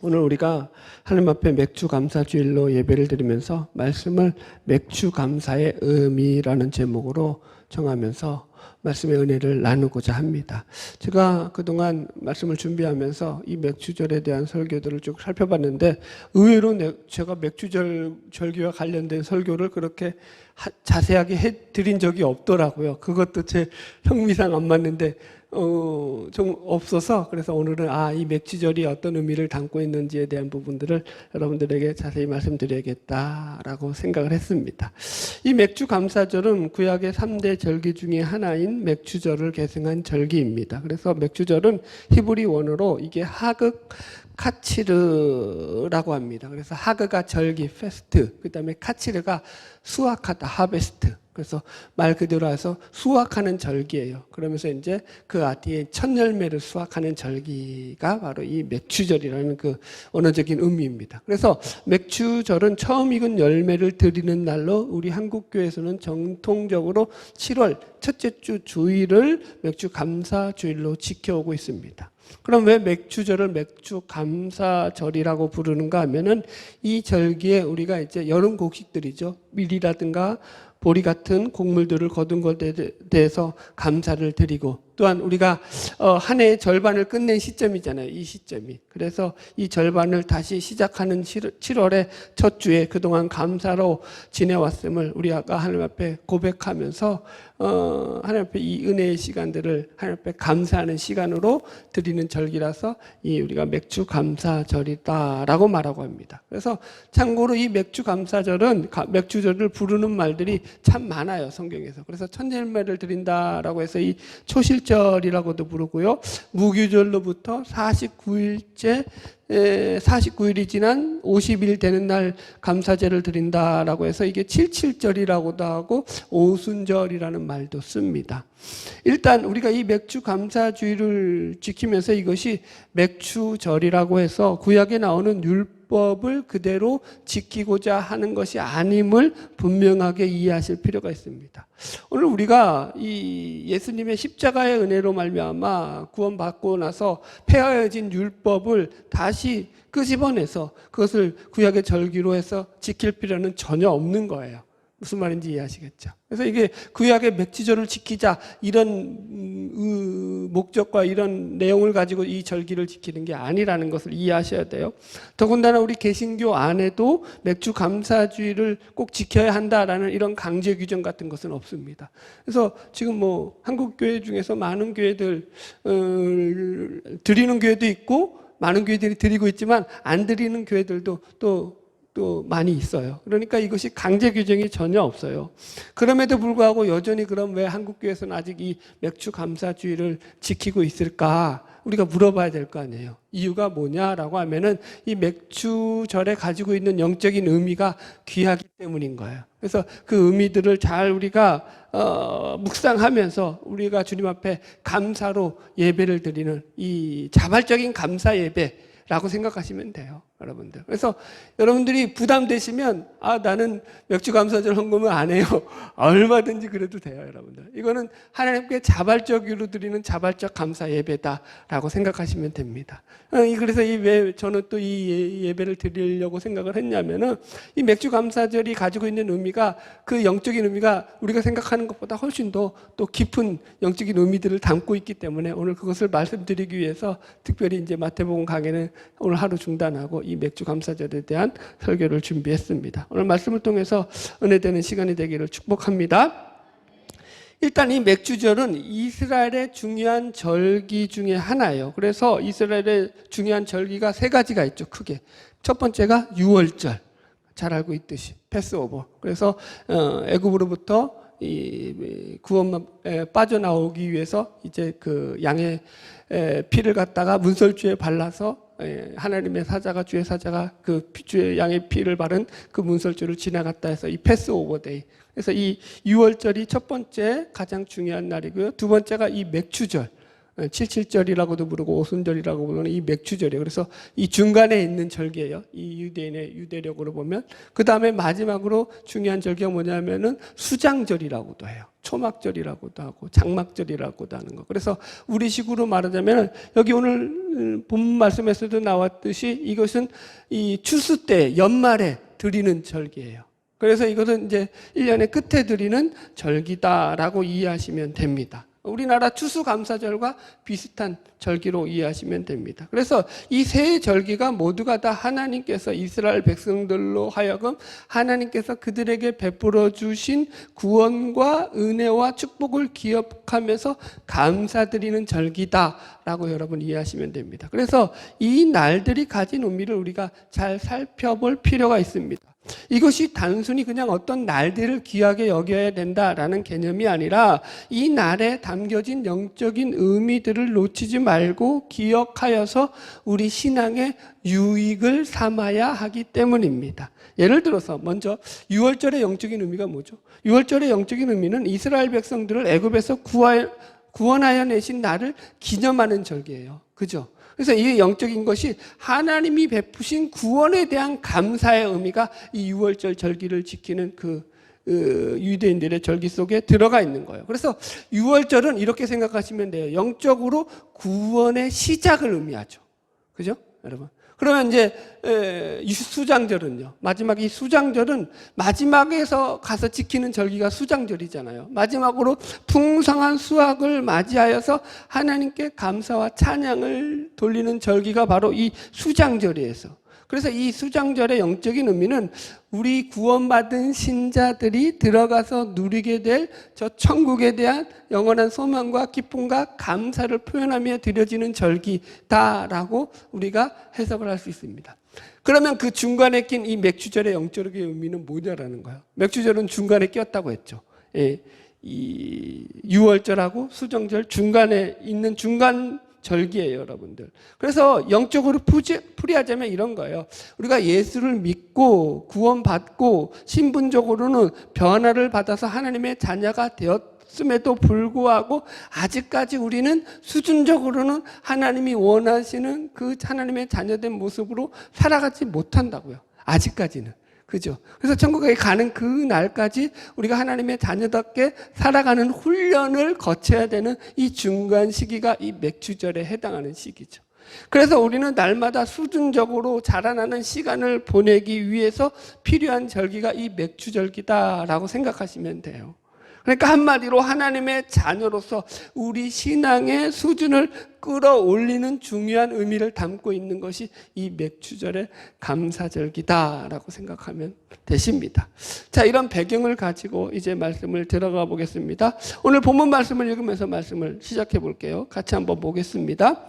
오늘 우리가 하나님 앞에 맥주 감사 주일로 예배를 드리면서 말씀을 맥주 감사의 의미라는 제목으로 정하면서 말씀의 은혜를 나누고자 합니다. 제가 그동안 말씀을 준비하면서 이 맥주절에 대한 설교들을 쭉 살펴봤는데 의외로 제가 맥주절 절기와 관련된 설교를 그렇게 자세하게 해드린 적이 없더라고요. 그것도 제 형미상 안 맞는데 좀 없어서, 그래서 오늘은 이 맥주절이 어떤 의미를 담고 있는지에 대한 부분들을 여러분들에게 자세히 말씀드려야겠다라고 생각을 했습니다. 이 맥주 감사절은 구약의 3대 절기 중에 하나인 맥주절을 계승한 절기입니다. 그래서 맥주절은 히브리 원어로 이게 하극 카치르라고 합니다. 그래서 하그가 절기, 페스트, 그 다음에 카치르가 수확하다, 하베스트. 그래서 말 그대로 해서 수확하는 절기예요. 그러면서 이제 그 뒤에 첫 열매를 수확하는 절기가 바로 이 맥주절이라는 그 언어적인 의미입니다. 그래서 맥주절은 처음 익은 열매를 드리는 날로 우리 한국교회에서는 정통적으로 7월 첫째 주 주일을 맥주 감사 주일로 지켜오고 있습니다. 그럼 왜 맥주절을 맥주 감사절이라고 부르는가 하면은 이 절기에 우리가 이제 여름 곡식들이죠. 밀이라든가 보리 같은 곡물들을 거둔 것에 대해서 감사를 드리고, 또한 우리가 한 해의 절반을 끝낸 시점이잖아요. 이 시점이. 그래서 이 절반을 다시 시작하는 7월의 첫 주에 그동안 감사로 지내왔음을 우리가 하나님 앞에 고백하면서 하나님 앞에 이 은혜의 시간들을 하나님 앞에 감사하는 시간으로 드리는 절기라서 이 우리가 맥주 감사절이다라고 말하고 합니다. 그래서 참고로 이 맥주 감사절은 맥주절을 부르는 말들이 참 많아요, 성경에서. 그래서 첫 열매를 드린다라고 해서 이 초실절이라고도 부르고요, 무교절로부터 49일이 지난 50일 되는 날 감사제를 드린다라고 해서 이게 칠칠절이라고도 하고 오순절이라는 말도 씁니다. 일단 우리가 이 맥주 감사주의를 지키면서 이것이 맥주절이라고 해서 구약에 나오는 율법을 그대로 지키고자 하는 것이 아님을 분명하게 이해하실 필요가 있습니다. 오늘 우리가 이 예수님의 십자가의 은혜로 말미암아 구원받고 나서 폐하여진 율법을 다시 끄집어내서 그것을 구약의 절기로 해서 지킬 필요는 전혀 없는 거예요. 무슨 말인지 이해하시겠죠? 그래서 이게 구약의 맥주절을 지키자 이런 목적과 이런 내용을 가지고 이 절기를 지키는 게 아니라는 것을 이해하셔야 돼요. 더군다나 우리 개신교 안에도 맥주 감사주의를 꼭 지켜야 한다라는 이런 강제 규정 같은 것은 없습니다. 그래서 지금 한국 교회 중에서 많은 교회들 드리는 교회도 있고 많은 교회들이 드리고 있지만 안 드리는 교회들도 또 많이 있어요. 그러니까 이것이 강제 규정이 전혀 없어요. 그럼에도 불구하고 여전히 그럼 왜 한국교회에서는 아직 이 맥주 감사주의를 지키고 있을까? 우리가 물어봐야 될 거 아니에요. 이유가 뭐냐라고 하면은 이 맥주절에 가지고 있는 영적인 의미가 귀하기 때문인 거예요. 그래서 그 의미들을 잘 우리가 묵상하면서 우리가 주님 앞에 감사로 예배를 드리는 이 자발적인 감사 예배라고 생각하시면 돼요, 여러분들. 그래서 여러분들이 부담되시면 나는 맥주 감사절 헌금을 안 해요. 얼마든지 그래도 돼요, 여러분들. 이거는 하나님께 자발적으로 드리는 자발적 감사 예배다라고 생각하시면 됩니다. 그래서 왜 저는 또 이 예배를 드리려고 생각을 했냐면은 이 맥주 감사절이 가지고 있는 의미가, 그 영적인 의미가 우리가 생각하는 것보다 훨씬 더 또 깊은 영적인 의미들을 담고 있기 때문에 오늘 그것을 말씀드리기 위해서 특별히 이제 마태복음 강해는 오늘 하루 중단하고 이 맥주 감사절에 대한 설교를 준비했습니다. 오늘 말씀을 통해서 은혜되는 시간이 되기를 축복합니다. 일단 이 맥주절은 이스라엘의 중요한 절기 중에 하나예요. 그래서 이스라엘의 중요한 절기가 세 가지가 있죠, 크게. 첫 번째가 유월절, 잘 알고 있듯이 패스오버. 그래서 애굽으로부터 이 구원에 빠져나오기 위해서 이제 그 양의 피를 갖다가 문설주에 발라서 하나님의 사자가, 주의 사자가 그 주의 양의 피를 바른 그 문설주를 지나갔다 해서 이 패스오버 데이. 그래서 이 6월절이 첫 번째 가장 중요한 날이고요. 두 번째가 이 맥주절. 칠칠절이라고도 부르고 오순절이라고 부르는 이 맥추절이에요. 그래서 이 중간에 있는 절기예요. 이 유대인의 유대력으로 보면. 그 다음에 마지막으로 중요한 절기가 뭐냐면은 수장절이라고도 해요. 초막절이라고도 하고 장막절이라고도 하는 거. 그래서 우리식으로 말하자면 여기 오늘 본문 말씀에서도 나왔듯이 이것은 이 추수 때 연말에 드리는 절기예요. 그래서 이것은 이제 1년의 끝에 드리는 절기다라고 이해하시면 됩니다. 우리나라 추수감사절과 비슷한 절기로 이해하시면 됩니다. 그래서 이 세 절기가 모두가 다 하나님께서 이스라엘 백성들로 하여금 하나님께서 그들에게 베풀어 주신 구원과 은혜와 축복을 기억하면서 감사드리는 절기다라고 여러분 이해하시면 됩니다. 그래서 이 날들이 가진 의미를 우리가 잘 살펴볼 필요가 있습니다. 이것이 단순히 그냥 어떤 날들을 귀하게 여겨야 된다라는 개념이 아니라 이 날에 담겨진 영적인 의미들을 놓치지 말고 기억하여서 우리 신앙의 유익을 삼아야 하기 때문입니다. 예를 들어서 먼저 유월절의 영적인 의미가 뭐죠? 유월절의 영적인 의미는 이스라엘 백성들을 애굽에서 구원하여 내신 날을 기념하는 절기예요. 그죠? 그래서 이 영적인 것이 하나님이 베푸신 구원에 대한 감사의 의미가 이 유월절 절기를 지키는 유대인들의 절기 속에 들어가 있는 거예요. 그래서 유월절은 이렇게 생각하시면 돼요. 영적으로 구원의 시작을 의미하죠. 그죠? 여러분. 그러면 이제 수장절은요. 마지막 이 수장절은 마지막에서 가서 지키는 절기가 수장절이잖아요. 마지막으로 풍성한 수확을 맞이하여서 하나님께 감사와 찬양을 돌리는 절기가 바로 이 수장절이에요. 그래서 이 수장절의 영적인 의미는 우리 구원받은 신자들이 들어가서 누리게 될 저 천국에 대한 영원한 소망과 기쁨과 감사를 표현하며 드려지는 절기다라고 우리가 해석을 할 수 있습니다. 그러면 그 중간에 낀 이 맥추절의 영적인 의미는 뭐냐라는 거예요. 맥추절은 중간에 꼈다고 했죠. 예, 이 유월절하고 수정절 중간에 있는 중간 절기예요, 여러분들. 그래서 영적으로 풀이하자면 이런 거예요. 우리가 예수를 믿고 구원받고 신분적으로는 변화를 받아서 하나님의 자녀가 되었음에도 불구하고 아직까지 우리는 수준적으로는 하나님이 원하시는 그 하나님의 자녀된 모습으로 살아가지 못한다고요. 아직까지는. 그죠? 그래서 천국에 가는 그 날까지 우리가 하나님의 자녀답게 살아가는 훈련을 거쳐야 되는 이 중간 시기가 이 맥추절에 해당하는 시기죠. 그래서 우리는 날마다 수준적으로 자라나는 시간을 보내기 위해서 필요한 절기가 이 맥추절기다라고 생각하시면 돼요. 그러니까 한마디로 하나님의 자녀로서 우리 신앙의 수준을 끌어올리는 중요한 의미를 담고 있는 것이 이 맥추절의 감사절기다라고 생각하면 되십니다. 자, 이런 배경을 가지고 이제 말씀을 들어가 보겠습니다. 오늘 본문 말씀을 읽으면서 말씀을 시작해 볼게요. 같이 한번 보겠습니다.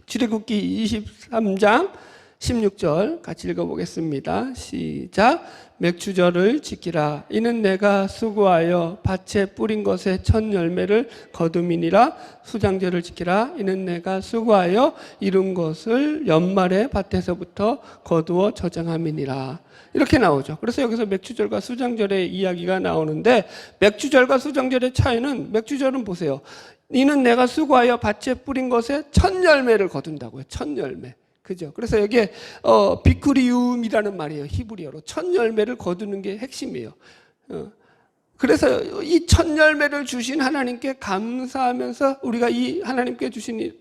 출애굽기 23장 16절 같이 읽어보겠습니다. 시작. 맥추절을 지키라. 이는 내가 수고하여 밭에 뿌린 것의 첫 열매를 거둠이니라. 수장절을 지키라. 이는 내가 수고하여 이룬 것을 연말에 밭에서부터 거두어 저장함이니라. 이렇게 나오죠. 그래서 여기서 맥추절과 수장절의 이야기가 나오는데, 맥추절과 수장절의 차이는, 맥추절은 보세요. 이는 내가 수고하여 밭에 뿌린 것의 첫 열매를 거둔다고요. 첫 열매. 그죠? 그래서 여기에 비쿠리움이라는 말이에요. 히브리어로 첫 열매를 거두는 게 핵심이에요. 그래서 이 첫 열매를 주신 하나님께 감사하면서 우리가 이 하나님께 주신 이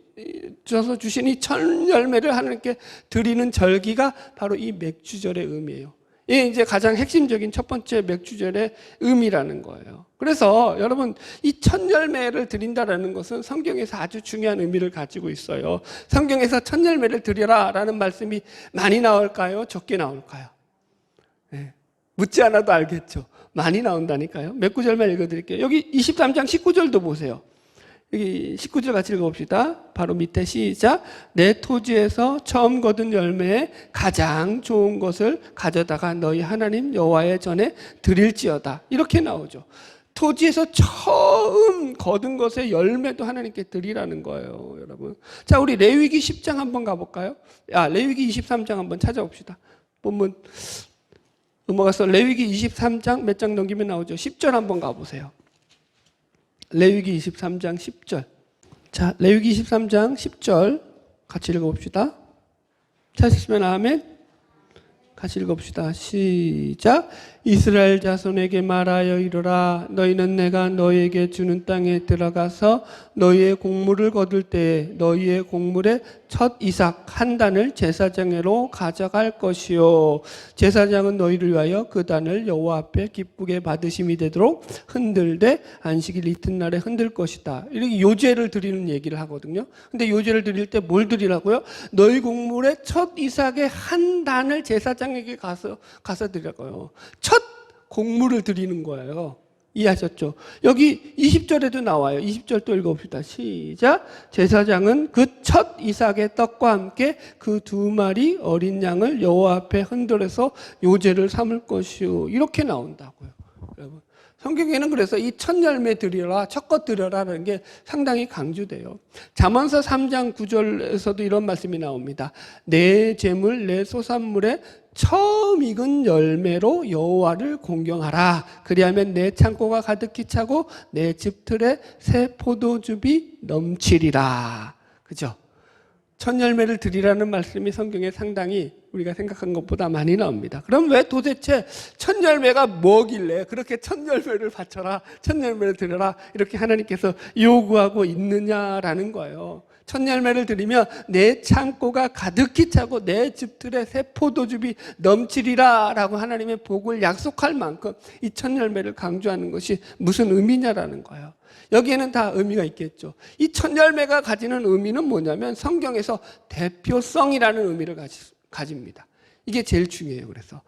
첫 열매를 하나님께 드리는 절기가 바로 이 맥추절의 의미예요. 이게 이제 가장 핵심적인 첫 번째 맥추절의 의미라는 거예요. 그래서 여러분, 이 첫 열매를 드린다라는 것은 성경에서 아주 중요한 의미를 가지고 있어요. 성경에서 첫 열매를 드려라라는 말씀이 많이 나올까요? 적게 나올까요? 네. 묻지 않아도 알겠죠. 많이 나온다니까요. 몇 구절만 읽어드릴게요. 여기 23장 19절도 보세요. 여기 19절 같이 읽어봅시다. 바로 밑에 시작. 내 토지에서 처음 거둔 열매에 가장 좋은 것을 가져다가 너희 하나님 여호와의 전에 드릴지어다. 이렇게 나오죠. 토지에서 처음 거둔 것의 열매도 하나님께 드리라는 거예요, 여러분. 자, 우리 레위기 10장 한번 가볼까요? 레위기 23장 한번 찾아봅시다. 본문 넘어가서 레위기 23장 몇 장 넘기면 나오죠. 10절 한번 가보세요. 레위기 23장 10절. 자, 레위기 23장 10절 같이 읽어봅시다. 찾으시면 아멘. 같이 읽어봅시다. 시작. 이스라엘 자손에게 말하여 이르라. 너희는 내가 너희에게 주는 땅에 들어가서 너희의 곡물을 거둘 때에 너희의 곡물의 첫 이삭 한 단을 제사장으로 가져갈 것이요. 제사장은 너희를 위하여 그 단을 여호와 앞에 기쁘게 받으심이 되도록 흔들되 안식일 이튿날에 흔들 것이다. 이렇게 요제를 드리는 얘기를 하거든요. 근데 요제를 드릴 때 뭘 드리라고요? 너희 곡물의 첫 이삭의 한 단을 제사장에게 가서 드리라고요. 첫 곡물을 드리는 거예요. 이해하셨죠? 여기 20절에도 나와요. 20절 또 읽어봅시다. 시작. 제사장은 그 첫 이삭의 떡과 함께 그 2마리 어린 양을 여호와 앞에 흔들어서 요제를 삼을 것이요. 이렇게 나온다고요. 여러분, 성경에는 그래서 이 첫 열매 드리라, 첫 것 드려라라는 게 상당히 강조돼요. 잠언서 3장 9절에서도 이런 말씀이 나옵니다. 내 재물, 내 소산물에 처음 익은 열매로 여호와를 공경하라. 그리하면 내 창고가 가득히 차고 내 집틀에 새 포도즙이 넘치리라. 그죠? 첫 열매를 드리라는 말씀이 성경에 상당히 우리가 생각한 것보다 많이 나옵니다. 그럼 왜 도대체 첫 열매가 뭐길래 그렇게 첫 열매를 바쳐라, 첫 열매를 드려라 이렇게 하나님께서 요구하고 있느냐라는 거예요. 첫 열매를 드리면 내 창고가 가득히 차고 내 집틀에 새 포도즙이 넘치리라 라고 하나님의 복을 약속할 만큼 이 첫 열매를 강조하는 것이 무슨 의미냐라는 거예요. 여기에는 다 의미가 있겠죠. 이 첫 열매가 가지는 의미는 뭐냐면 성경에서 대표성이라는 의미를 가집니다. 이게 제일 중요해요. 그래서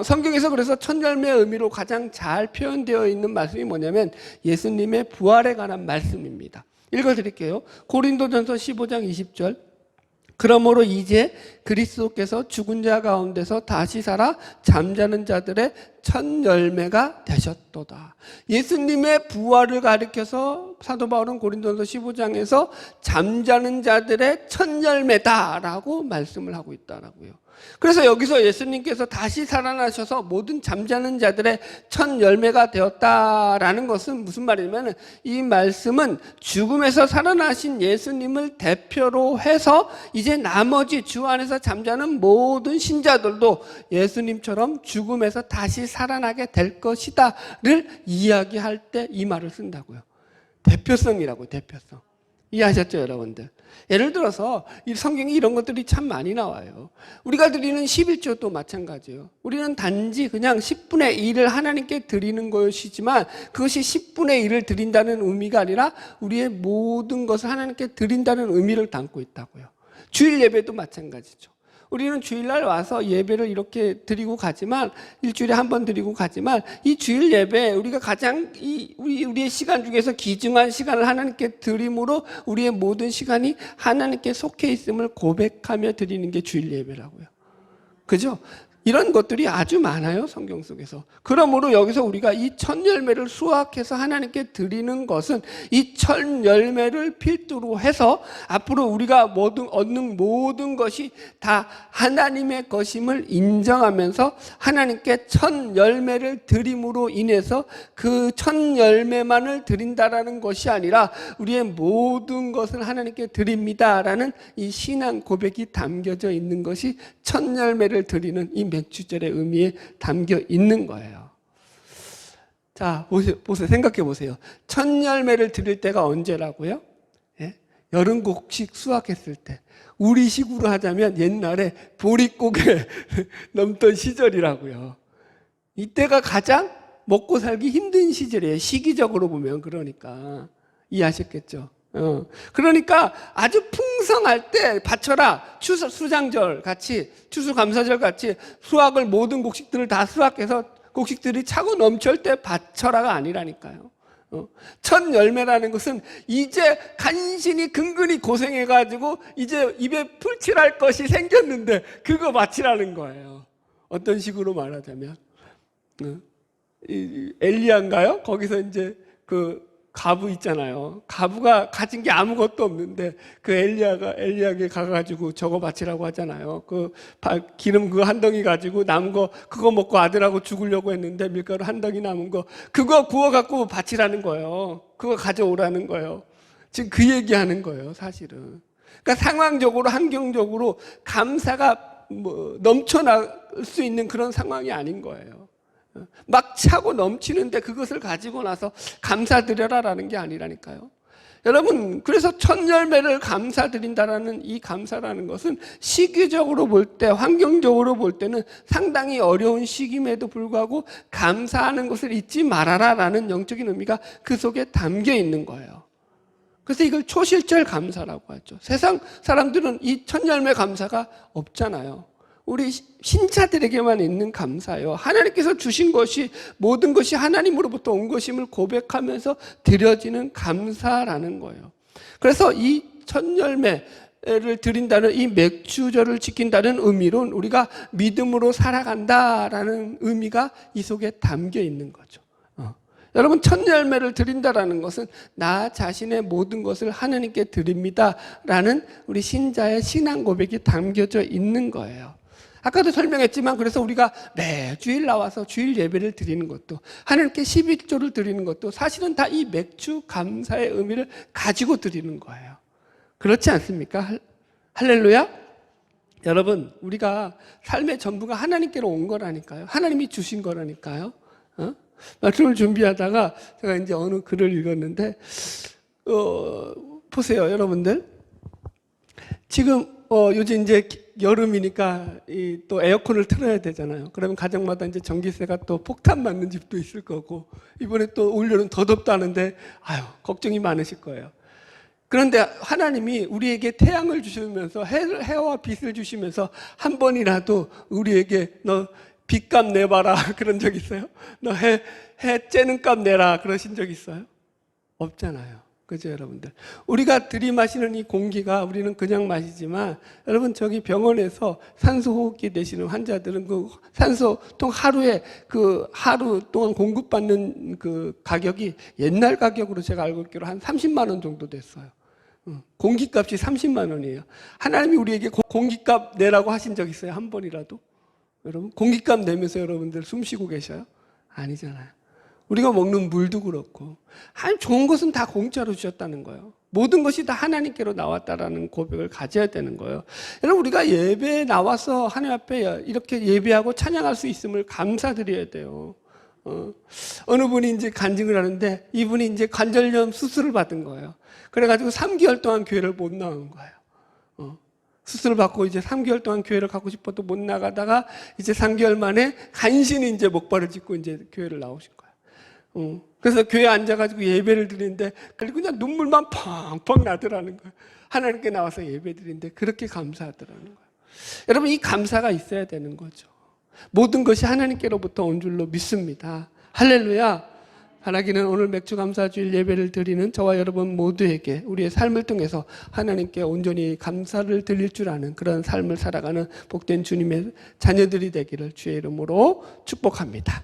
성경에서 그래서 첫 열매의 의미로 가장 잘 표현되어 있는 말씀이 뭐냐면 예수님의 부활에 관한 말씀입니다. 읽어드릴게요. 고린도전서 15장 20절. 그러므로 이제 그리스도께서 죽은 자 가운데서 다시 살아 잠자는 자들의 첫 열매가 되셨도다. 예수님의 부활을 가리켜서 사도 바울은 고린도전서 15장에서 잠자는 자들의 첫 열매다라고 말씀을 하고 있다라고요. 그래서 여기서 예수님께서 다시 살아나셔서 모든 잠자는 자들의 첫 열매가 되었다라는 것은 무슨 말이냐면 이 말씀은 죽음에서 살아나신 예수님을 대표로 해서 이제 나머지 주 안에서 잠자는 모든 신자들도 예수님처럼 죽음에서 다시 살아나게 될 것이다를 이야기할 때 이 말을 쓴다고요. 대표성이라고, 대표성. 이해하셨죠, 여러분들? 예를 들어서 이 성경에 이런 것들이 참 많이 나와요. 우리가 드리는 11조도 마찬가지예요. 우리는 단지 그냥 10분의 1을 하나님께 드리는 것이지만 그것이 10분의 1을 드린다는 의미가 아니라 우리의 모든 것을 하나님께 드린다는 의미를 담고 있다고요. 주일 예배도 마찬가지죠. 우리는 주일날 와서 예배를 이렇게 드리고 가지만 일주일에 한 번 드리고 가지만 이 주일 예배 우리가 가장 우리의 시간 중에서 귀중한 시간을 하나님께 드림으로 우리의 모든 시간이 하나님께 속해 있음을 고백하며 드리는 게 주일 예배라고요. 그죠? 이런 것들이 아주 많아요, 성경 속에서. 그러므로 여기서 우리가 이 첫 열매를 수확해서 하나님께 드리는 것은 이 첫 열매를 필두로 해서 앞으로 우리가 얻는 모든 것이 다 하나님의 것임을 인정하면서 하나님께 첫 열매를 드림으로 인해서 그 첫 열매만을 드린다라는 것이 아니라 우리의 모든 것을 하나님께 드립니다라는 이 신앙 고백이 담겨져 있는 것이 첫 열매를 드리는 이 맥주절의 의미에 담겨 있는 거예요. 자, 보세요. 생각해 보세요. 첫 열매를 드릴 때가 언제라고요? 예? 여름 곡식 수확했을 때. 우리식으로 하자면 옛날에 보릿고개 넘던 시절이라고요. 이때가 가장 먹고 살기 힘든 시절이에요. 시기적으로 보면. 그러니까 이해하셨겠죠? 그러니까 아주 풍성할 때 바쳐라. 수장절 같이, 추수감사절 같이 수확을 모든 곡식들을 다 수확해서 곡식들이 차고 넘칠 때 바쳐라가 아니라니까요. 첫 열매라는 것은 이제 간신히 근근히 고생해가지고 이제 입에 풀칠할 것이 생겼는데 그거 바치라는 거예요. 어떤 식으로 말하자면 엘리야인가요? 거기서 이제 그 가부 있잖아요. 가부가 가진 게 아무것도 없는데 그 엘리야에게 가가지고 저거 바치라고 하잖아요. 그 기름 그 한 덩이 가지고 남은 거 그거 먹고 아들하고 죽으려고 했는데 밀가루 한 덩이 남은 거 그거 구워 갖고 바치라는 거예요. 그거 가져오라는 거예요. 지금 그 얘기하는 거예요, 사실은. 그러니까 상황적으로, 환경적으로 감사가 뭐 넘쳐날 수 있는 그런 상황이 아닌 거예요. 막 차고 넘치는데 그것을 가지고 나서 감사드려라라는 게 아니라니까요. 여러분, 그래서 첫 열매를 감사드린다라는 이 감사라는 것은 시기적으로 볼 때, 환경적으로 볼 때는 상당히 어려운 시기임에도 불구하고 감사하는 것을 잊지 말아라라는 영적인 의미가 그 속에 담겨 있는 거예요. 그래서 이걸 초실절 감사라고 하죠. 세상 사람들은 이 첫 열매 감사가 없잖아요. 우리 신자들에게만 있는 감사예요. 하나님께서 주신 것이 모든 것이 하나님으로부터 온 것임을 고백하면서 드려지는 감사라는 거예요. 그래서 이 첫 열매를 드린다는 이 맥주절을 지킨다는 의미로는 우리가 믿음으로 살아간다라는 의미가 이 속에 담겨 있는 거죠. 여러분, 첫 열매를 드린다라는 것은 나 자신의 모든 것을 하나님께 드립니다라는 우리 신자의 신앙 고백이 담겨져 있는 거예요. 아까도 설명했지만 그래서 우리가 매주일 나와서 주일 예배를 드리는 것도 하나님께 11조를 드리는 것도 사실은 다 이 맥주 감사의 의미를 가지고 드리는 거예요. 그렇지 않습니까? 할렐루야? 여러분, 우리가 삶의 전부가 하나님께로 온 거라니까요. 하나님이 주신 거라니까요. 말씀을 준비하다가 제가 이제 어느 글을 읽었는데 보세요, 여러분들. 지금 요즘 이제 여름이니까 또 에어컨을 틀어야 되잖아요. 그러면 가정마다 이제 전기세가 또 폭탄 맞는 집도 있을 거고, 이번에 또 올여름 더 덥다는데 아유, 걱정이 많으실 거예요. 그런데 하나님이 우리에게 태양을 주시면서 해와 빛을 주시면서 한 번이라도 우리에게 너 빛값 내봐라 그런 적 있어요? 너 해 째는 값 내라 그러신 적 있어요? 없잖아요. 그죠, 여러분들? 우리가 들이마시는 이 공기가 우리는 그냥 마시지만, 여러분, 저기 병원에서 산소호흡기 되시는 환자들은 그 산소통 하루 동안 공급받는 그 가격이 옛날 가격으로 제가 알고 있기로 한 30만 원 정도 됐어요. 공기값이 30만 원이에요. 하나님이 우리에게 공기값 내라고 하신 적 있어요? 한 번이라도? 여러분, 공기값 내면서 여러분들 숨 쉬고 계셔요? 아니잖아요. 우리가 먹는 물도 그렇고, 좋은 것은 다 공짜로 주셨다는 거예요. 모든 것이 다 하나님께로 나왔다라는 고백을 가져야 되는 거예요. 여러분, 우리가 예배에 나와서 하나님 앞에 이렇게 예배하고 찬양할 수 있음을 감사드려야 돼요. 어느 분이 이제 간증을 하는데, 이분이 이제 관절염 수술을 받은 거예요. 그래가지고 3개월 동안 교회를 못 나온 거예요. 수술을 받고 이제 3개월 동안 교회를 가고 싶어도 못 나가다가 이제 3개월 만에 간신히 이제 목발을 짚고 이제 교회를 나오신 거예요. 그래서 교회에 앉아가지고 예배를 드리는데 그냥 눈물만 펑펑 나더라는 거예요. 하나님께 나와서 예배 드리는데 그렇게 감사하더라는 거예요. 여러분, 이 감사가 있어야 되는 거죠. 모든 것이 하나님께로부터 온 줄로 믿습니다. 할렐루야. 바라기는 오늘 맥주감사주일 예배를 드리는 저와 여러분 모두에게 우리의 삶을 통해서 하나님께 온전히 감사를 드릴 줄 아는 그런 삶을 살아가는 복된 주님의 자녀들이 되기를 주의 이름으로 축복합니다.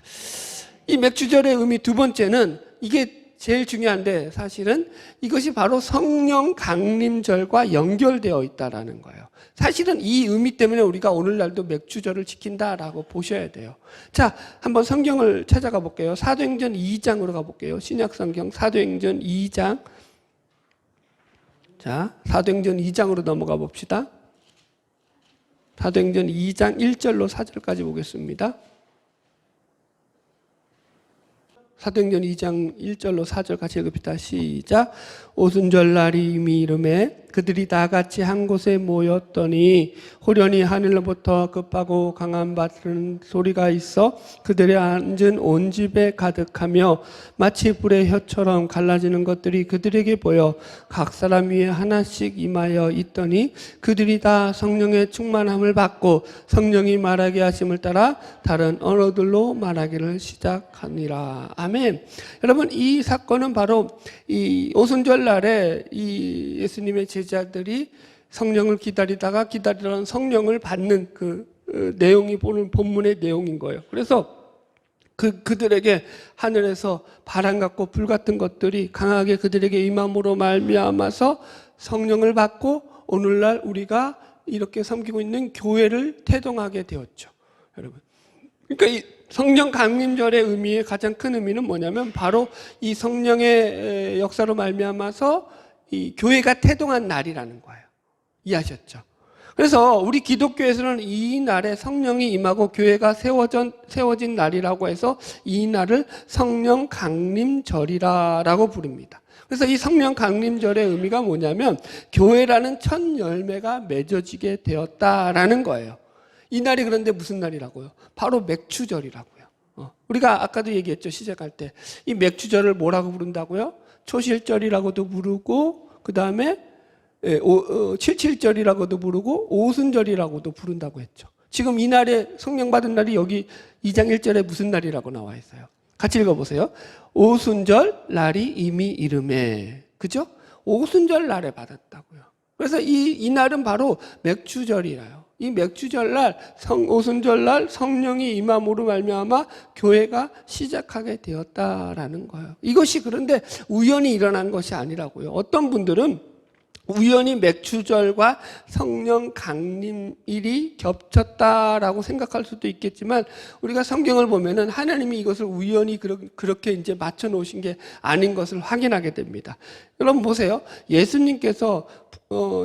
이 맥주절의 의미 두 번째는, 이게 제일 중요한데 사실은 이것이 바로 성령 강림절과 연결되어 있다라는 거예요. 사실은 이 의미 때문에 우리가 오늘날도 맥주절을 지킨다라고 보셔야 돼요. 자, 한번 성경을 찾아가 볼게요. 사도행전 2장으로 가볼게요. 신약성경 사도행전 2장. 자, 사도행전 2장으로 넘어가 봅시다. 사도행전 2장 1절로 4절까지 보겠습니다. 사도행전 2장 1절로 4절 같이 읽읍시다. 시작. 오순절 날이 이미 이르매 그들이 다 같이 한 곳에 모였더니 호련히 하늘로부터 급하고 강한 바스는 소리가 있어 그들의 앉은 온 집에 가득하며 마치 불의 혀처럼 갈라지는 것들이 그들에게 보여 각 사람 위에 하나씩 임하여 있더니 그들이 다 성령의 충만함을 받고 성령이 말하게 하심을 따라 다른 언어들로 말하기를 시작하니라. 아멘. 여러분, 이 사건은 바로 이 오순절 날에 이 예수님의 제자들이 성령을 기다리다가 성령을 받는 그 내용이 오늘 본문의 내용인 거예요. 그래서 그들에게 하늘에서 바람 같고 불 같은 것들이 강하게 그들에게 임함으로 말미암아서 성령을 받고 오늘날 우리가 이렇게 섬기고 있는 교회를 태동하게 되었죠. 여러분, 그러니까 이 성령 강림절의 의미의 가장 큰 의미는 뭐냐면 바로 이 성령의 역사로 말미암아서 이 교회가 태동한 날이라는 거예요. 이해하셨죠? 그래서 우리 기독교에서는 이 날에 성령이 임하고 교회가 세워진 날이라고 해서 이 날을 성령 강림절이라고 부릅니다. 그래서 이 성령 강림절의 의미가 뭐냐면 교회라는 첫 열매가 맺어지게 되었다라는 거예요. 이 날이 그런데 무슨 날이라고요? 바로 맥추절이라고요. 우리가 아까도 얘기했죠. 시작할 때. 이 맥추절을 뭐라고 부른다고요? 초실절이라고도 부르고 그 다음에 칠칠절이라고도 부르고 오순절이라고도 부른다고 했죠. 지금 이 날에 성령 받은 날이 여기 2장 1절에 무슨 날이라고 나와 있어요? 같이 읽어보세요. 오순절 날이 이미 이름에. 그죠? 오순절 날에 받았다고요. 그래서 이 날은 바로 맥추절이라요. 이 맥추절 날, 오순절 날 성령이 임함으로 말미암아 교회가 시작하게 되었다라는 거예요. 이것이 그런데 우연히 일어난 것이 아니라고요. 어떤 분들은 우연히 맥추절과 성령 강림일이 겹쳤다라고 생각할 수도 있겠지만 우리가 성경을 보면은 하나님이 이것을 우연히 그렇게 이제 맞춰 놓으신 게 아닌 것을 확인하게 됩니다. 여러분 보세요. 예수님께서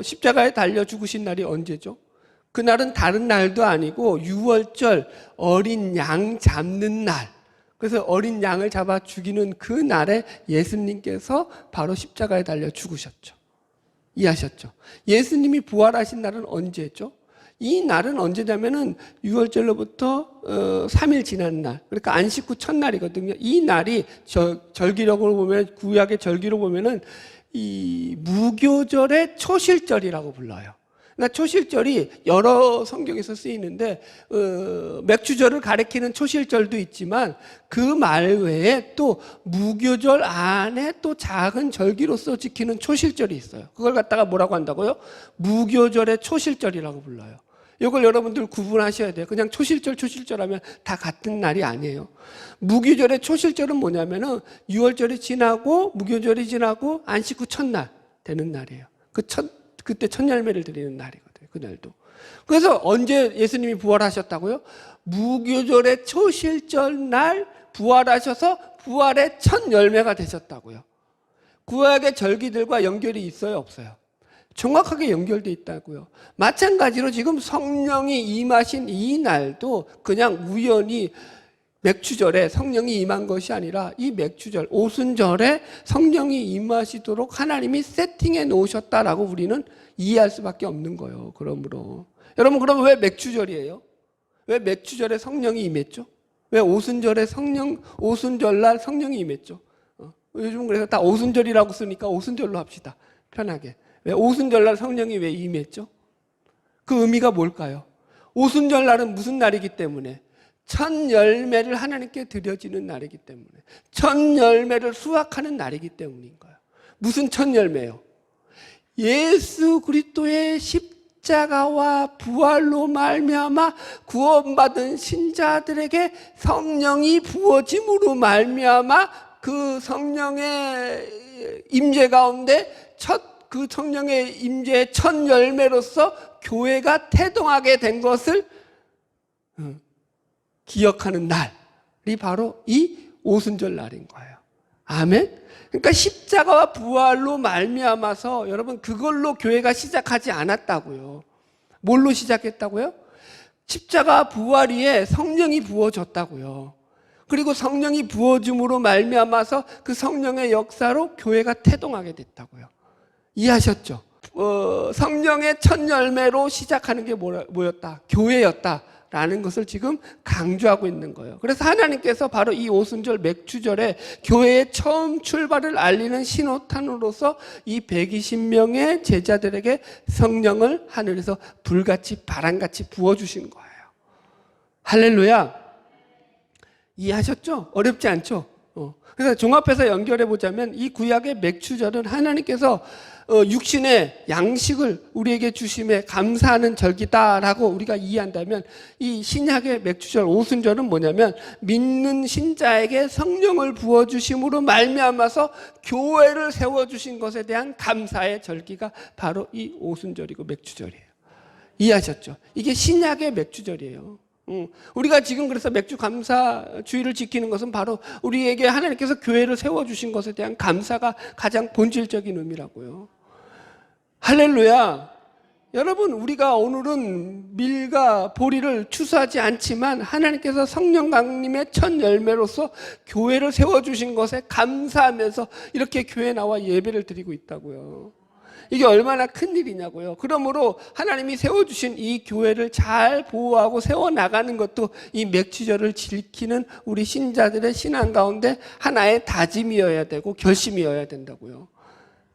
십자가에 달려 죽으신 날이 언제죠? 그날은 다른 날도 아니고 유월절 어린 양 잡는 날. 그래서 어린 양을 잡아 죽이는 그 날에 예수님께서 바로 십자가에 달려 죽으셨죠. 이해하셨죠? 예수님이 부활하신 날은 언제죠? 이 날은 언제냐면은 6월절로부터 3일 지난 날, 그러니까 안식 후 첫날이거든요. 이 날이 절기력으로 보면, 구약의 절기로 보면은 이 무교절의 초실절이라고 불러요. 그러니까 초실절이 여러 성경에서 쓰이는데 맥추절을 가리키는 초실절도 있지만 그 말 외에 또 무교절 안에 또 작은 절기로서 지키는 초실절이 있어요. 그걸 갖다가 뭐라고 한다고요? 무교절의 초실절이라고 불러요. 이걸 여러분들 구분하셔야 돼요. 그냥 초실절 하면 다 같은 날이 아니에요. 무교절의 초실절은 뭐냐면은 6월절이 지나고 무교절이 지나고 안식 후 첫날 되는 날이에요. 그때 첫 열매를 드리는 날이거든요. 그날도. 그래서 언제 예수님이 부활하셨다고요? 무교절의 초실절 날 부활하셔서 부활의 첫 열매가 되셨다고요. 구약의 절기들과 연결이 있어요, 없어요? 정확하게 연결되어 있다고요. 마찬가지로 지금 성령이 임하신 이 날도 그냥 우연히 맥추절에 성령이 임한 것이 아니라 이 맥추절, 오순절에 성령이 임하시도록 하나님이 세팅해 놓으셨다라고 우리는 이해할 수밖에 없는 거예요. 그러므로 여러분, 그러면 왜 맥추절이에요? 왜 맥추절에 성령이 임했죠? 왜 오순절날 성령이 임했죠? 요즘 그래서 다 오순절이라고 쓰니까 오순절로 합시다. 편하게. 왜 오순절날 성령이 왜 임했죠? 그 의미가 뭘까요? 오순절날은 무슨 날이기 때문에? 첫 열매를 하나님께 드려지는 날이기 때문에, 첫 열매를 수확하는 날이기 때문인 거예요. 무슨 첫 열매요? 예수 그리스도의 십자가와 부활로 말미암아 구원받은 신자들에게 성령이 부어짐으로 말미암아 그 성령의 임재 가운데 그 성령의 임재의 첫 열매로서 교회가 태동하게 된 것을 기억하는 날이 바로 이 오순절 날인 거예요. 아멘. 그러니까 십자가와 부활로 말미암아서 여러분 그걸로 교회가 시작하지 않았다고요. 뭘로 시작했다고요? 십자가 부활 위에 성령이 부어졌다고요. 그리고 성령이 부어줌으로 말미암아서 그 성령의 역사로 교회가 태동하게 됐다고요. 이해하셨죠? 성령의 첫 열매로 시작하는 게 뭐였다? 교회였다라는 것을 지금 강조하고 있는 거예요. 그래서 하나님께서 바로 이 오순절 맥추절에 교회의 처음 출발을 알리는 신호탄으로서 이 120명의 제자들에게 성령을 하늘에서 불같이 바람같이 부어주신 거예요. 할렐루야. 이해하셨죠? 어렵지 않죠? 그래서 종합해서 연결해 보자면 이 구약의 맥추절은 하나님께서 육신의 양식을 우리에게 주심에 감사하는 절기다라고 우리가 이해한다면, 이 신약의 맥추절 오순절은 뭐냐면 믿는 신자에게 성령을 부어주심으로 말미암아서 교회를 세워주신 것에 대한 감사의 절기가 바로 이 오순절이고 맥추절이에요. 이해하셨죠? 이게 신약의 맥추절이에요. 우리가 지금 그래서 맥주 감사 주의를 지키는 것은 바로 우리에게 하나님께서 교회를 세워주신 것에 대한 감사가 가장 본질적인 의미라고요. 할렐루야. 여러분, 우리가 오늘은 밀과 보리를 추수하지 않지만 하나님께서 성령 강림의 첫 열매로서 교회를 세워주신 것에 감사하면서 이렇게 교회에 나와 예배를 드리고 있다고요. 이게 얼마나 큰 일이냐고요. 그러므로 하나님이 세워주신 이 교회를 잘 보호하고 세워나가는 것도 이 맥주절을 지키는 우리 신자들의 신앙 가운데 하나의 다짐이어야 되고 결심이어야 된다고요.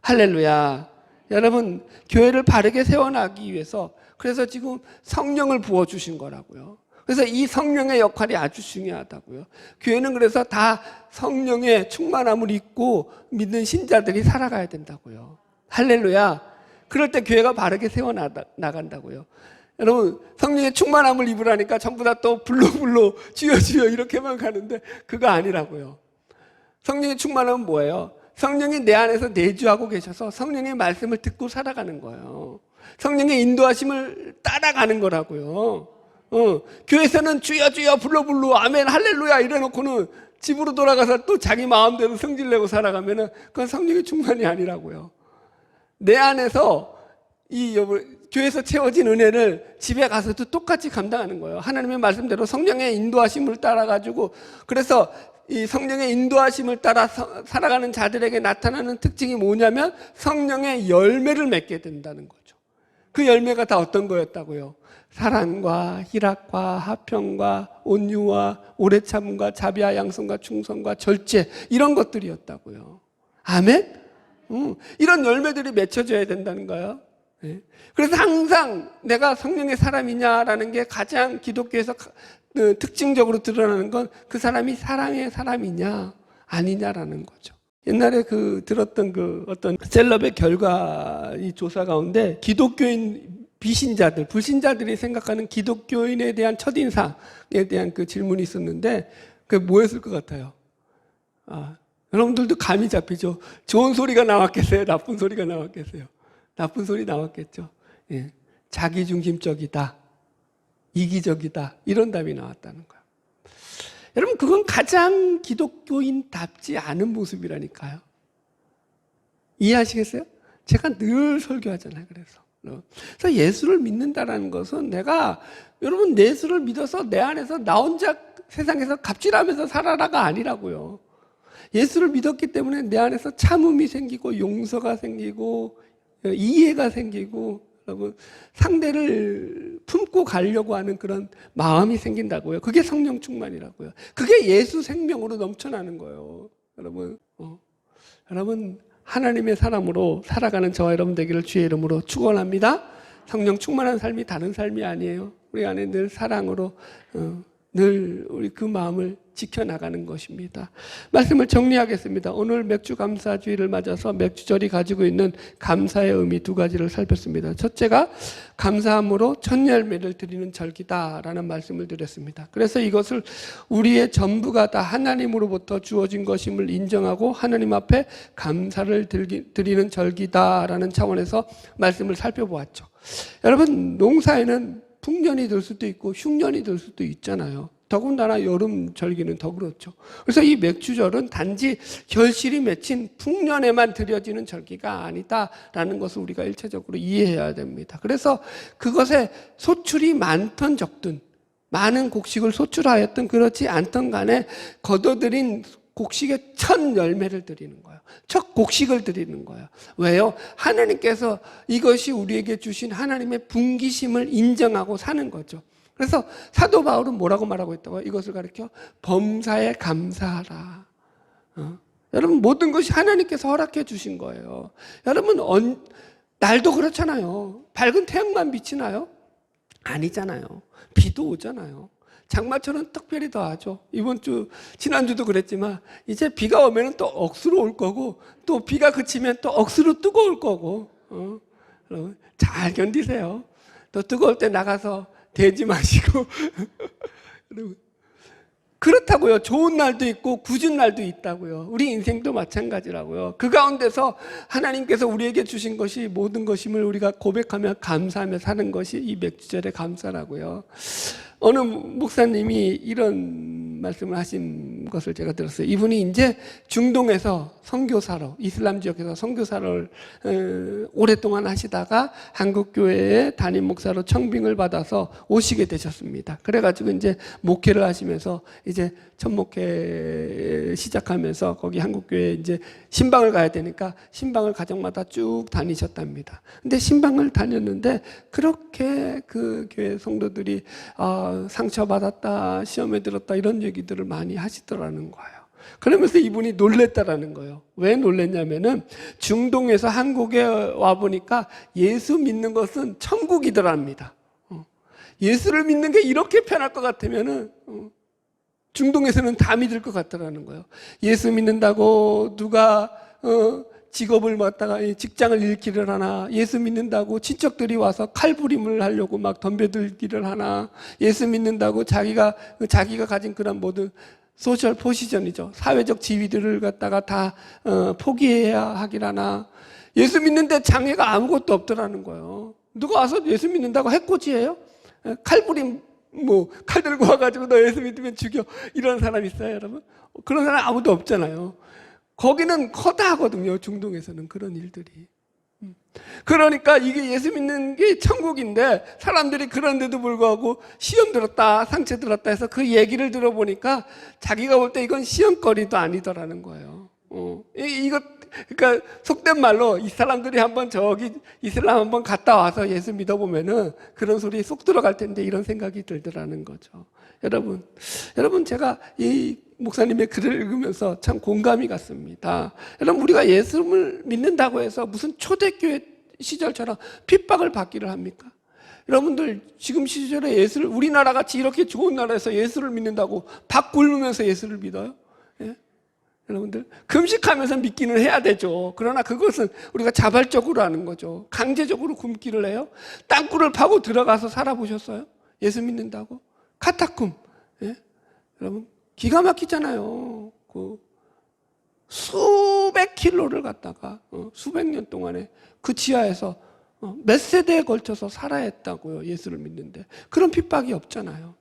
할렐루야. 여러분, 교회를 바르게 세워나가기 위해서 그래서 지금 성령을 부어주신 거라고요. 그래서 이 성령의 역할이 아주 중요하다고요. 교회는 그래서 다 성령의 충만함을 입고 믿는 신자들이 살아가야 된다고요. 할렐루야. 그럴 때 교회가 바르게 세워나간다고요. 여러분, 성령의 충만함을 입으라니까 전부 다 또 불러 주여 주여 이렇게만 가는데 그거 아니라고요. 성령의 충만함은 뭐예요? 성령이 내 안에서 내주하고 계셔서 성령의 말씀을 듣고 살아가는 거예요. 성령의 인도하심을 따라가는 거라고요. 교회에서는 주여 주여 불러 아멘 할렐루야 이래놓고는 집으로 돌아가서 또 자기 마음대로 성질내고 살아가면은 그건 성령의 충만이 아니라고요. 내 안에서 교회에서 채워진 은혜를 집에 가서도 똑같이 감당하는 거예요. 하나님의 말씀대로 성령의 인도하심을 따라가지고, 그래서 이 성령의 인도하심을 따라 살아가는 자들에게 나타나는 특징이 뭐냐면 성령의 열매를 맺게 된다는 거죠. 그 열매가 다 어떤 거였다고요? 사랑과 희락과 화평과 온유와 오래참과 자비와 양성과 충성과 절제, 이런 것들이었다고요. 아멘? 이런 열매들이 맺혀져야 된다는 거예요. 그래서 항상 내가 성령의 사람이냐라는 게 가장 기독교에서 특징적으로 드러나는 건 그 사람이 사랑의 사람이냐 아니냐라는 거죠. 옛날에 들었던 어떤 셀럽의 결과 이 조사 가운데 기독교인 비신자들, 불신자들이 생각하는 기독교인에 대한 첫인상에 대한 그 질문이 있었는데 그게 뭐였을 것 같아요? 여러분들도 감이 잡히죠? 좋은 소리가 나왔겠어요? 나쁜 소리가 나왔겠어요? 나쁜 소리 나왔겠죠? 예. 자기중심적이다, 이기적이다, 이런 답이 나왔다는 거예요. 여러분, 그건 가장 기독교인답지 않은 모습이라니까요. 이해하시겠어요? 제가 늘 설교하잖아요. 그래서 예수를 믿는다는 것은 여러분 예수를 믿어서 내 안에서 나 혼자 세상에서 갑질하면서 살아라가 아니라고요. 예수를 믿었기 때문에 내 안에서 참음이 생기고 용서가 생기고 이해가 생기고 상대를 품고 가려고 하는 그런 마음이 생긴다고요. 그게 성령 충만이라고요. 그게 예수 생명으로 넘쳐나는 거예요. 여러분 하나님의 사람으로 살아가는 저와 여러분 되기를 주의 이름으로 축원합니다. 성령 충만한 삶이 다른 삶이 아니에요. 우리 안에 늘 사랑으로 늘 우리 그 마음을 지켜나가는 것입니다. 말씀을 정리하겠습니다. 오늘 맥주 감사주의를 맞아서 맥주절이 가지고 있는 감사의 의미 두 가지를 살폈습니다. 첫째가 감사함으로 첫 열매를 드리는 절기다라는 말씀을 드렸습니다. 그래서 이것을 우리의 전부가 다 하나님으로부터 주어진 것임을 인정하고 하나님 앞에 감사를 드리는 절기다라는 차원에서 말씀을 살펴보았죠. 여러분, 농사에는 풍년이 들 수도 있고 흉년이 들 수도 있잖아요. 더군다나 여름 절기는 더 그렇죠. 그래서 이 맥주절은 단지 결실이 맺힌 풍년에만 드려지는 절기가 아니다라는 것을 우리가 일차적으로 이해해야 됩니다. 그래서 그것에 소출이 많던 적든 많은 곡식을 소출하였던 그렇지 않던 간에 거둬들인 곡식의 첫 열매를 드리는 거예요. 첫 곡식을 드리는 거예요. 왜요? 하나님께서 이것이 우리에게 주신 하나님의 분기심을 인정하고 사는 거죠. 그래서 사도 바울은 뭐라고 말하고 있다고요? 이것을 가리켜 범사에 감사하라. 여러분, 모든 것이 하나님께서 허락해 주신 거예요. 여러분, 날도 그렇잖아요. 밝은 태양만 비치나요? 아니잖아요. 비도 오잖아요. 장마철은 특별히 더하죠. 지난주도 그랬지만 이제 비가 오면 또 억수로 올 거고 또 비가 그치면 또 억수로 뜨거울 거고 잘 견디세요. 또 뜨거울 때 나가서 대지 마시고 그렇다고요. 좋은 날도 있고 굳은 날도 있다고요. 우리 인생도 마찬가지라고요. 그 가운데서 하나님께서 우리에게 주신 것이 모든 것임을 우리가 고백하며 감사하며 사는 것이 이 맥주절의 감사라고요. 어느 목사님이 이런 말씀을 하신 것을 제가 들었어요. 이분이 이제 중동에서 선교사로, 이슬람 지역에서 선교사를 오랫동안 하시다가 한국교회의 담임 목사로 청빙을 받아서 오시게 되셨습니다. 그래가지고 이제 목회를 하시면서 이제 첫 목회 시작하면서 거기 한국교회에 이제 신방을 가야 되니까 신방을 가정마다 쭉 다니셨답니다. 근데 신방을 다녔는데 그렇게 그 교회 성도들이 상처받았다, 시험에 들었다 이런 얘기들을 많이 하시더라는 거예요. 그러면서 이분이 놀랬다라는 거예요. 왜 놀랬냐면은 중동에서 한국에 와보니까 예수 믿는 것은 천국이더랍니다. 예수를 믿는 게 이렇게 편할 것 같으면은 중동에서는 다 믿을 것 같더라는 거예요. 예수 믿는다고 누가 직업을 맡다가 직장을 잃기를 하나, 예수 믿는다고 친척들이 와서 칼부림을 하려고 막 덤벼들기를 하나, 예수 믿는다고 자기가 가진 그런 모든 소셜 포지션이죠. 사회적 지위들을 갖다가 다 포기해야 하길 하나, 예수 믿는데 장애가 아무것도 없더라는 거예요. 누가 와서 예수 믿는다고 해코지해요? 칼부림 칼 들고 와가지고 너 예수 믿으면 죽여 이런 사람 있어요, 여러분? 그런 사람 아무도 없잖아요. 거기는 커다하거든요, 중동에서는 그런 일들이. 그러니까 이게 예수 믿는 게 천국인데 사람들이 그런데도 불구하고 시험 들었다, 상처 들었다 해서 그 얘기를 들어보니까 자기가 볼 때 이건 시험거리도 아니더라는 거예요. 그러니까 속된 말로 이 사람들이 한번 저기 이슬람 한번 갔다 와서 예수 믿어보면은 그런 소리 쏙 들어갈 텐데 이런 생각이 들더라는 거죠. 여러분 제가 이 목사님의 글을 읽으면서 참 공감이 갔습니다. 여러분 우리가 예수를 믿는다고 해서 무슨 초대교회 시절처럼 핍박을 받기를 합니까? 여러분들 지금 시절에 예수를 우리나라 같이 이렇게 좋은 나라에서 예수를 믿는다고 밥 굶으면서 예수를 믿어요? 예? 여러분들 금식하면서 믿기는 해야 되죠. 그러나 그것은 우리가 자발적으로 하는 거죠. 강제적으로 굶기를 해요? 땅굴을 파고 들어가서 살아보셨어요? 예수 믿는다고? 카타쿰. 예? 여러분 기가 막히잖아요. 수백 킬로를 갖다가 수백 년 동안에 그 지하에서 몇 세대에 걸쳐서 살아야 했다고요. 예수를 믿는데 그런 핍박이 없잖아요.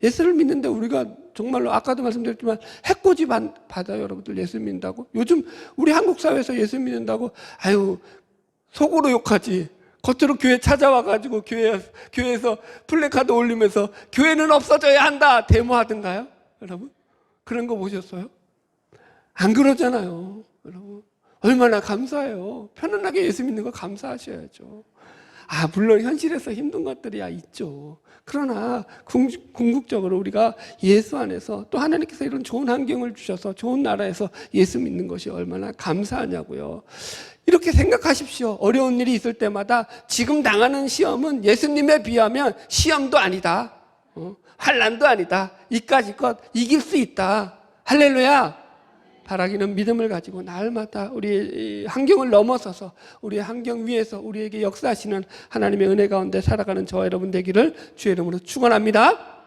예수를 믿는데 우리가 정말로 아까도 말씀드렸지만 해코지 받아요. 여러분들 예수 믿는다고. 요즘 우리 한국 사회에서 예수 믿는다고 아유 속으로 욕하지, 겉으로 교회 찾아와가지고 교회에서 플래카드 올리면서 교회는 없어져야 한다 데모하던가요? 여러분 그런 거 보셨어요? 안 그러잖아요. 여러분 얼마나 감사해요. 편안하게 예수 믿는 거 감사하셔야죠. 물론 현실에서 힘든 것들이야 있죠. 그러나 궁극적으로 우리가 예수 안에서 또 하나님께서 이런 좋은 환경을 주셔서 좋은 나라에서 예수 믿는 것이 얼마나 감사하냐고요. 이렇게 생각하십시오. 어려운 일이 있을 때마다 지금 당하는 시험은 예수님에 비하면 시험도 아니다. 환난도 아니다. 이까짓 것 이길 수 있다. 할렐루야. 바라기는 믿음을 가지고 날마다 우리의 환경을 넘어서서 우리의 환경 위에서 우리에게 역사하시는 하나님의 은혜 가운데 살아가는 저와 여러분 되기를 주의 이름으로 축원합니다.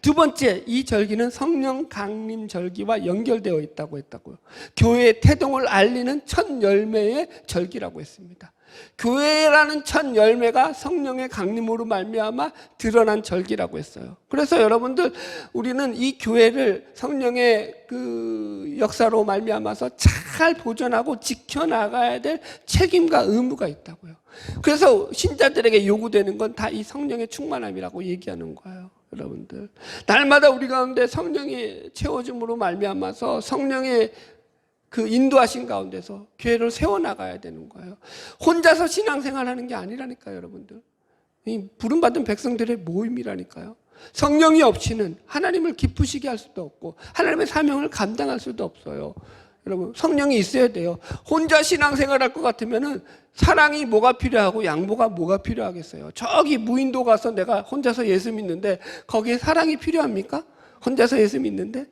두 번째, 이 절기는 성령 강림 절기와 연결되어 있다고 했다고요. 교회의 태동을 알리는 첫 열매의 절기라고 했습니다. 교회라는 첫 열매가 성령의 강림으로 말미암아 드러난 절기라고 했어요. 그래서 여러분들 우리는 이 교회를 성령의 그 역사로 말미암아서 잘 보존하고 지켜나가야 될 책임과 의무가 있다고요. 그래서 신자들에게 요구되는 건 다 이 성령의 충만함이라고 얘기하는 거예요. 여러분들 날마다 우리 가운데 성령이 채워줌으로 말미암아서 성령의 그 인도하신 가운데서 교회를 세워나가야 되는 거예요. 혼자서 신앙생활하는 게 아니라니까요. 여러분들 이 부름받은 백성들의 모임이라니까요. 성령이 없이는 하나님을 기쁘시게 할 수도 없고 하나님의 사명을 감당할 수도 없어요. 여러분 성령이 있어야 돼요. 혼자 신앙생활할 것 같으면은 사랑이 뭐가 필요하고 양보가 뭐가 필요하겠어요. 저기 무인도 가서 내가 혼자서 예수 믿는데 거기에 사랑이 필요합니까? 혼자서 예수 믿는데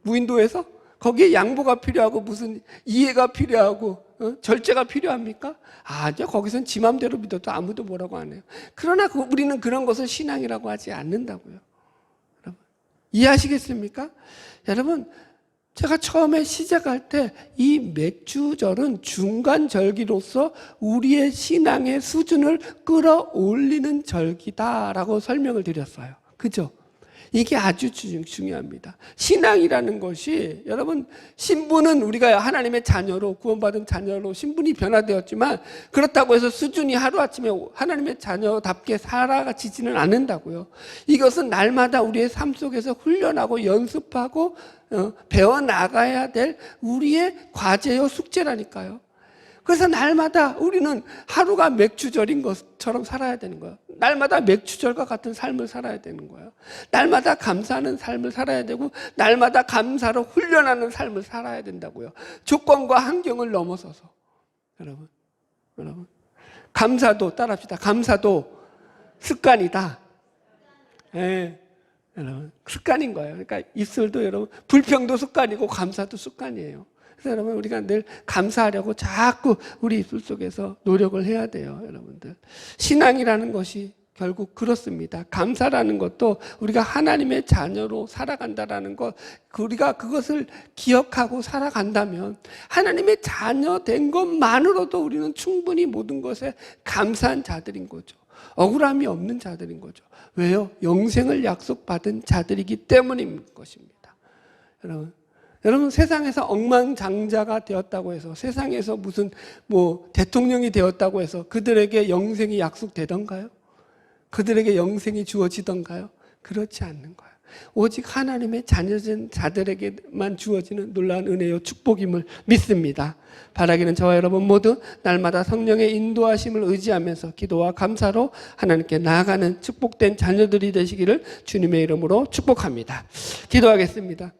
무인도에서 거기에 양보가 필요하고 무슨 이해가 필요하고 절제가 필요합니까? 아니요. 거기선 지 맘대로 믿어도 아무도 뭐라고 안 해요. 그러나 우리는 그런 것을 신앙이라고 하지 않는다고요. 여러분 이해하시겠습니까? 여러분 제가 처음에 시작할 때 이 맥주절은 중간절기로서 우리의 신앙의 수준을 끌어올리는 절기다라고 설명을 드렸어요. 그죠? 이게 아주 중요합니다. 신앙이라는 것이 여러분 신분은 우리가 하나님의 자녀로 구원받은 자녀로 신분이 변화되었지만 그렇다고 해서 수준이 하루아침에 하나님의 자녀답게 살아가지지는 않는다고요. 이것은 날마다 우리의 삶 속에서 훈련하고 연습하고 배워나가야 될 우리의 과제요 숙제라니까요. 그래서 날마다 우리는 하루가 맥주절인 것처럼 살아야 되는 거예요. 날마다 맥주절과 같은 삶을 살아야 되는 거예요. 날마다 감사하는 삶을 살아야 되고 날마다 감사로 훈련하는 삶을 살아야 된다고요. 조건과 환경을 넘어서서. 여러분 감사도 따라합시다. 감사도 습관이다. 예, 여러분 습관인 거예요. 그러니까 입술도 여러분 불평도 습관이고 감사도 습관이에요. 그래서 여러분 우리가 늘 감사하려고 자꾸 우리 입술 속에서 노력을 해야 돼요. 여러분들 신앙이라는 것이 결국 그렇습니다. 감사라는 것도 우리가 하나님의 자녀로 살아간다라는 것, 우리가 그것을 기억하고 살아간다면 하나님의 자녀 된 것만으로도 우리는 충분히 모든 것에 감사한 자들인 거죠. 억울함이 없는 자들인 거죠. 왜요? 영생을 약속받은 자들이기 때문인 것입니다. 여러분 세상에서 억만장자가 되었다고 해서 세상에서 무슨 대통령이 되었다고 해서 그들에게 영생이 약속되던가요? 그들에게 영생이 주어지던가요? 그렇지 않는 거예요. 오직 하나님의 자녀된 자들에게만 주어지는 놀라운 은혜요 축복임을 믿습니다. 바라기는 저와 여러분 모두 날마다 성령의 인도하심을 의지하면서 기도와 감사로 하나님께 나아가는 축복된 자녀들이 되시기를 주님의 이름으로 축복합니다. 기도하겠습니다.